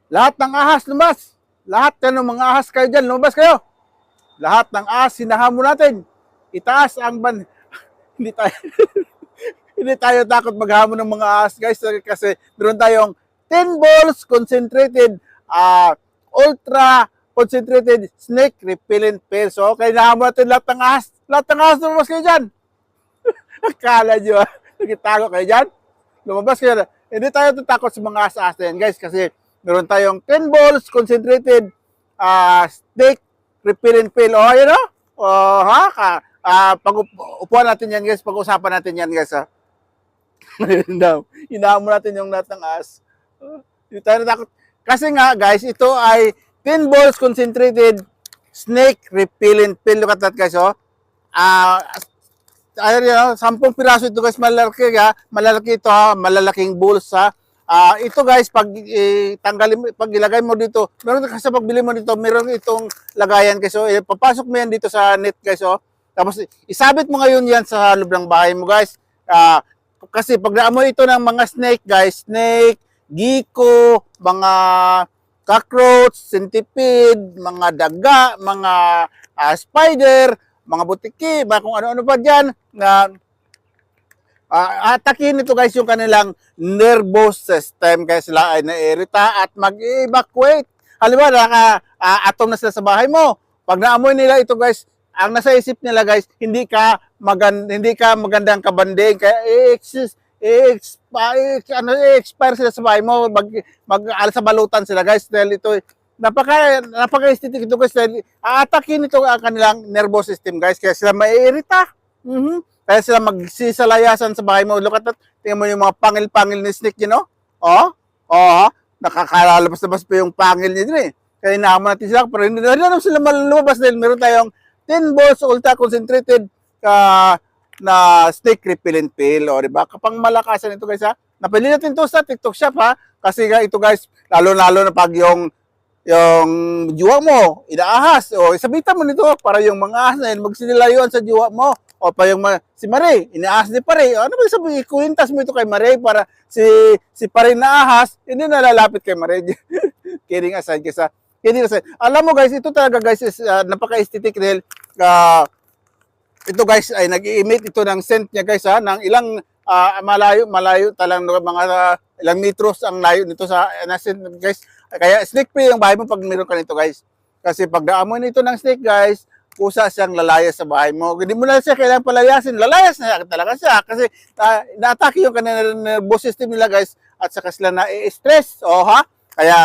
Lahat ng ahas, lumabas. Lahat ng mga ahas kayo dyan, lumabas kayo. Lahat ng ahas, sinahamon natin. Itaas ang hindi tayo, hindi tayo takot maghamon ng mga ahas, guys. Kasi meron tayong 10 balls concentrated, ultra concentrated snake repellent pill. So, okay, nahamon natin lahat ng ahas. Lahat ng ahas, lumabas kayo dyan. Akala nyo, nagitago kayo dyan? Lumabas kayo. Hindi tayo tatakot sa mga ahas na yan, guys, kasi meron tayong 10 balls concentrated snake repellent pill. O, ayun o. Pag-upuan natin yan, guys. Pag-usapan natin yan, guys. Ha? Inahamon natin yung lahat ng ahas. Hindi tayo natakot. Kasi nga, guys, ito ay 10 balls concentrated snake repellent pill. Look at that, guys. Oh. Ayun yun, 10 piraso ito guys, malalaki ha, malalaki ito ha, malalaking balls ha. Ito guys, pag tanggalin, pag ilagay mo dito, meron kasi pagbili mo dito, meron itong lagayan guys. So, papasok mo yan dito sa net guys. Oh. Tapos isabit mo ngayon yan sa loob ng bahay mo guys. Kasi pag naamoy ito ng mga snake guys, snake, gecko, mga cockroach, centipede, mga daga, mga spider, mga butiki, kung ano-ano pa dyan, na atakin ito guys yung kanilang nervous system kaya sila ay nairita at mag-evacuate. Halimbawa, naka-atom na sila sa bahay mo. Pag naamoy nila ito guys, ang nasa isip nila guys, hindi ka magandang kabanding, kaya i-expire sila sa bahay mo, sa balutan sila guys, dahil ito napaka-aesthetic ito guys, dahil aatakin ito ang kanilang nervous system guys, kaya sila maiirita. Kaya sila magsisalayasan sa bahay mo. Look at that. Tingnan mo yung mga pangil-pangil ni snake, you know? Nakakalabas-labas pa yung pangil niya din eh. Kaya inahamon natin sila, pero hindi naman sila malulabas dahil meron tayong 10 balls ultra concentrated na snake repellent pill. O, diba? Kapang malakasan ito guys ha. Napili natin ito sa TikTok shop ha. Kasi ito guys, lalo-lalo na pag yung jiwa mo, inaahas. O, isabitan mo nito para yung mga ahas na yun, magsinilayuan sa jiwa mo. O, pa yung si Marie, inaahas ni Pare. O, ano ba sabihin? Kuwintas mo ito kay Marie para si Pare na ahas, hindi nalalapit kay Marie. Kidding aside, kasi kidding aside. Alam mo guys, ito talaga guys, is napaka-aesthetic dahil ito guys ay nag-i-emit ito ng scent niya guys ha, ng ilang malayo talang mga ilang metros ang layo nito sa scent guys. Kaya snake free yung bahay mo pag meron ka nito guys. Kasi pag naamoy nito ng snake guys, kusa siyang lalayas sa bahay mo. Hindi mo na siya kailangan palayasin. Lalayas na talaga siya kasi na-atake yung kanilang nervous system nila guys at saka sila na-stress. O ha? Kaya